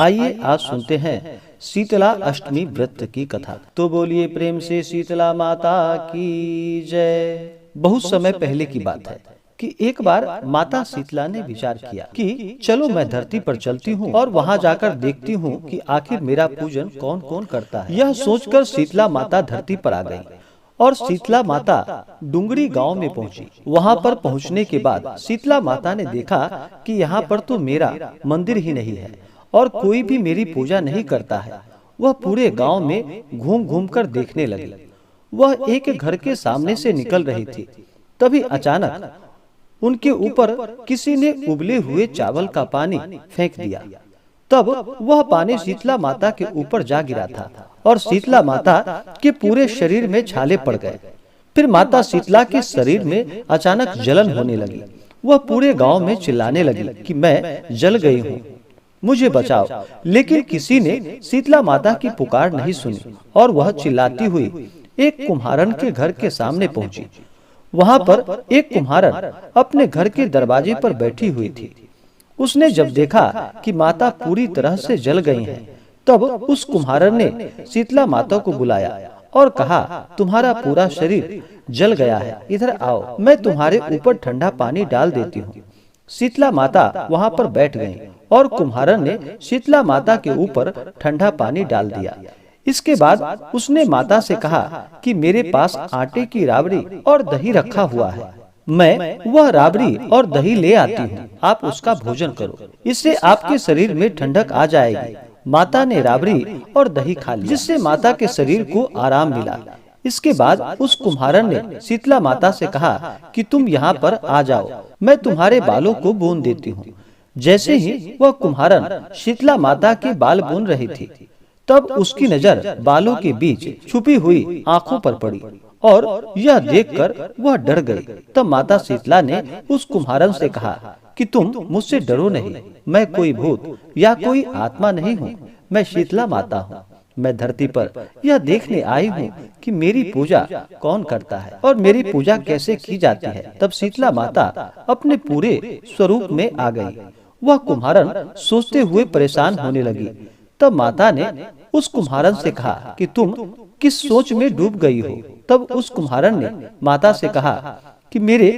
आइए आज सुनते हैं शीतला अष्टमी व्रत की कथा। तो बोलिए प्रेम से शीतला माता की जय। बहुत समय पहले की बात है कि एक बार माता शीतला ने विचार किया कि चलो मैं धरती पर चलती हूँ और वहाँ जाकर देखती हूँ कि आखिर मेरा पूजन कौन कौन करता है। यह सोचकर शीतला माता धरती पर आ गई और शीतला माता डुंगरी गांव में पहुंची। वहां पर पहुंचने के बाद शीतला माता ने देखा कि यहाँ पर तो मेरा मंदिर ही नहीं है और कोई भी मेरी पूजा नहीं करता है। वह पूरे गांव में घूम घूम कर देखने लगी। वह एक घर के सामने से निकल रही थी, तभी अचानक उनके ऊपर किसी ने उबले हुए चावल का पानी फेंक दिया। तब वह पानी शीतला माता के ऊपर जा गिरा था और शीतला माता के पूरे शरीर में छाले पड़ गए। फिर माता शीतला के शरीर में अचानक जलन होने लगी। वह पूरे गांव में चिल्लाने लगी कि मैं जल गई हूँ, मुझे बचाओ। लेकिन किसी ने शीतला माता की पुकार नहीं सुनी और वह चिल्लाती हुई एक कुम्हारन के घर के सामने पहुंची। वहां पर एक कुम्हारन अपने घर के दरवाजे पर बैठी हुई थी। उसने जब देखा कि माता पूरी तरह से जल गई हैं, तब उस कुम्हारन ने शीतला माता को बुलाया और कहा, तुम्हारा पूरा शरीर जल गया है, इधर आओ, मैं तुम्हारे ऊपर ठंडा पानी डाल देती हूँ। शीतला माता वहाँ पर बैठ गईं और कुम्हारन ने शीतला माता के ऊपर ठंडा पानी डाल दिया। इसके बाद उसने माता से कहा कि मेरे पास आटे की राबड़ी और दही रखा हुआ है, मैं वह राबड़ी और दही ले आती हूँ, आप उसका भोजन करो, इससे आपके शरीर में ठंडक आ जाएगी। माता ने राबड़ी और दही खा लिया, जिससे माता के शरीर को आराम मिला। इसके बाद उस कुम्हारन ने शीतला माता से कहा कि तुम यहाँ पर आ जाओ, मैं तुम्हारे बालों को बुन देती हूँ। जैसे ही वह कुम्हारन शीतला माता के बाल बुन रही थी, तब उसकी नजर बालों के बीच छुपी हुई आंखों पर पड़ी और यह देखकर वह डर गई। तब माता शीतला ने उस कुम्हारन से कहा कि तुम मुझसे डरो नहीं, मैं कोई भूत या कोई आत्मा नहीं हूँ, मैं शीतला माता हूँ। मैं धरती पर यह देखने आई हूँ कि मेरी पूजा कौन करता है और मेरी पूजा कैसे की जाती है। तब शीतला माता अपने पूरे स्वरूप में आ गई। वह कुम्हारन सोचते हुए परेशान होने लगी। तब माता ने उस कुम्हारन से कहा कि तुम किस सोच में डूब गई हो। तब उस कुम्हारन ने माता से कहा कि मेरे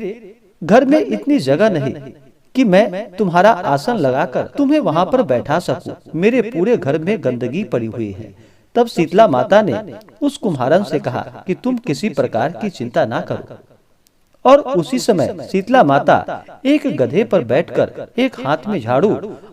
घर में इतनी जगह नहीं कि मैं तुम्हारा आसन लगाकर तुम्हें वहां पर बैठा सकूं। मेरे पूरे घर में गंदगी पड़ी हुई है। तब शीतला माता ने उस कुम्हारन से कहा कि तुम किसी प्रकार की चिंता ना करो। और उसी समय शीतला माता एक गधे पर बैठकर एक हाथ में झाड़ू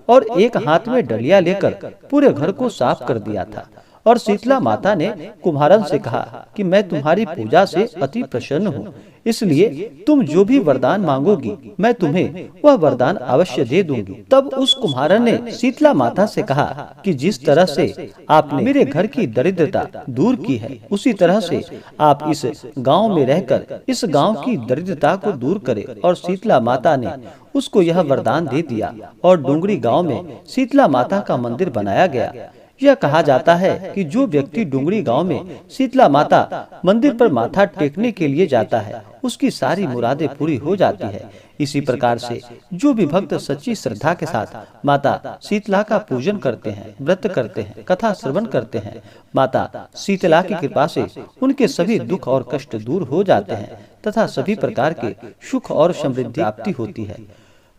और एक हाथ में डलिया लेकर पूरे घर को साफ कर दिया था। और शीतला माता ने कुम्हारन से कहा कि मैं तुम्हारी पूजा से अति प्रसन्न हूँ, इसलिए तुम जो भी वरदान मांगोगी मैं तुम्हें वह वरदान अवश्य दे दूंगी। तब उस कुम्हारन ने शीतला माता से कहा कि जिस तरह से आपने मेरे घर की दरिद्रता दूर की है, उसी तरह से आप इस गांव में रहकर इस गांव की दरिद्रता को दूर करें। और शीतला माता ने उसको यह वरदान दे दिया और डुंगरी गांव में शीतला माता का मंदिर बनाया गया। यह कहा जाता है कि जो व्यक्ति डुंगरी गांव में शीतला माता मंदिर पर माथा टेकने के लिए जाता है, उसकी सारी मुरादें पूरी हो जाती है। इसी प्रकार से जो भी भक्त सच्ची श्रद्धा के साथ माता शीतला का पूजन करते हैं, व्रत करते हैं, कथा श्रवण करते हैं, माता शीतला की कृपा से उनके सभी दुख और कष्ट दूर हो जाते हैं तथा सभी प्रकार के सुख और समृद्धि प्राप्ति होती है।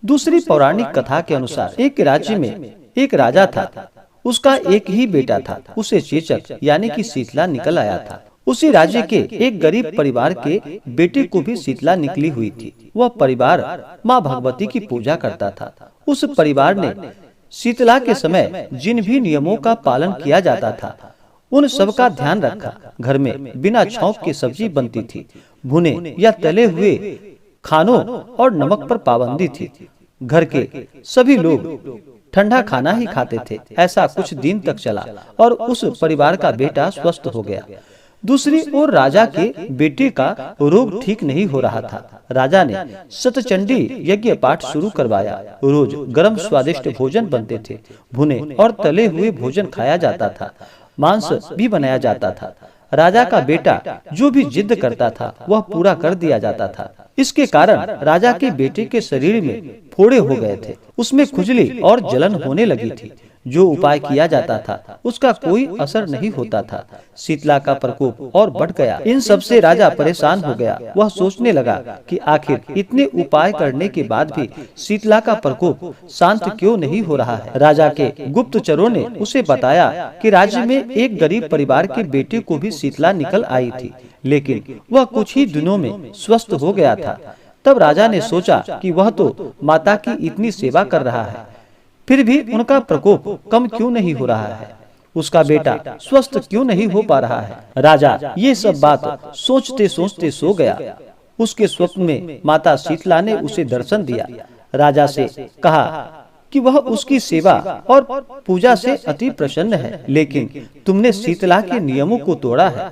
दूसरी पौराणिक कथा के अनुसार एक राज्य में एक राजा था। उसका एक ही बेटा था। उसे चेचक यानी कि शीतला निकल आया था। उसी राज्य के एक गरीब परिवार के बेटे को भी शीतला निकली हुई थी। वह परिवार माँ भगवती की पूजा करता था। उस परिवार ने शीतला के समय जिन भी नियमों का पालन किया जाता था, उन सब का ध्यान रखा। घर में बिना छौंक की सब्जी बनती थी। भुने या तले हुए खानों और नमक पर पाबंदी थी। घर के सभी लोग ठंडा खाना ही खाते थे। ऐसा कुछ दिन तक चला और उस परिवार का बेटा स्वस्थ हो गया। दूसरी ओर राजा के बेटे का रोग ठीक नहीं हो रहा था। राजा ने शतचंडी यज्ञ पाठ शुरू करवाया। रोज गरम स्वादिष्ट भोजन बनते थे। भुने और तले हुए भोजन खाया जाता था। मांस भी बनाया जाता था। राजा का बेटा जो भी जिद करता था वह पूरा कर दिया जाता था। इसके कारण राजा के बेटे के शरीर में फोड़े हो गए थे। उसमें खुजली और जलन होने लगी थी। जो उपाय किया जाता था उसका कोई असर नहीं होता था। शीतला का प्रकोप और बढ़ गया। इन सब से राजा परेशान हो गया। वह सोचने लगा कि आखिर इतने उपाय करने के बाद भी शीतला का प्रकोप शांत क्यों नहीं हो रहा है। राजा के गुप्तचरों ने उसे बताया कि राज्य में एक गरीब परिवार के बेटे को भी शीतला निकल आई थी, लेकिन वह कुछ ही दिनों में स्वस्थ हो गया था। तब राजा ने सोचा कि वह तो माता की इतनी सेवा कर रहा है, फिर भी उनका प्रकोप कम क्यों नहीं हो रहा है, उसका बेटा स्वस्थ क्यों नहीं हो पा रहा है। राजा ये सब बात सोचते सोचते सो गया। उसके स्वप्न में माता शीतला ने उसे दर्शन दिया। राजा से कहा कि वह उसकी सेवा और पूजा से अति प्रसन्न है, लेकिन तुमने शीतला के नियमों को तोड़ा है।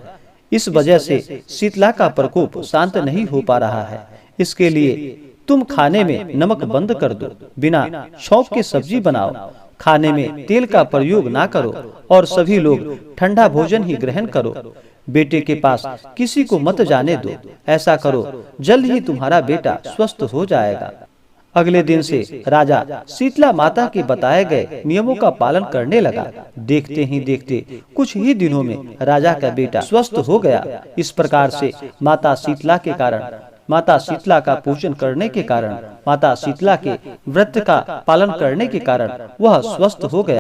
इस वजह से शीतला का प्रकोप शांत नहीं हो पा रहा है। इसके लिए तुम खाने में नमक बंद कर दो, बिना शौक के सब्जी बनाओ, खाने में तेल का प्रयोग ना करो और सभी लोग ठंडा भोजन ही ग्रहण करो। बेटे के पास किसी को मत जाने दो। ऐसा करो, जल्द ही तुम्हारा बेटा स्वस्थ हो जाएगा। अगले दिन से राजा शीतला माता के बताए गए नियमों का पालन करने लगा। देखते ही देखते कुछ ही दिनों में राजा का बेटा स्वस्थ हो गया। इस प्रकार से माता शीतला के कारण, माता शीतला का पूजन करने के कारण, माता शीतला के व्रत का पालन करने के कारण वह स्वस्थ हो गया।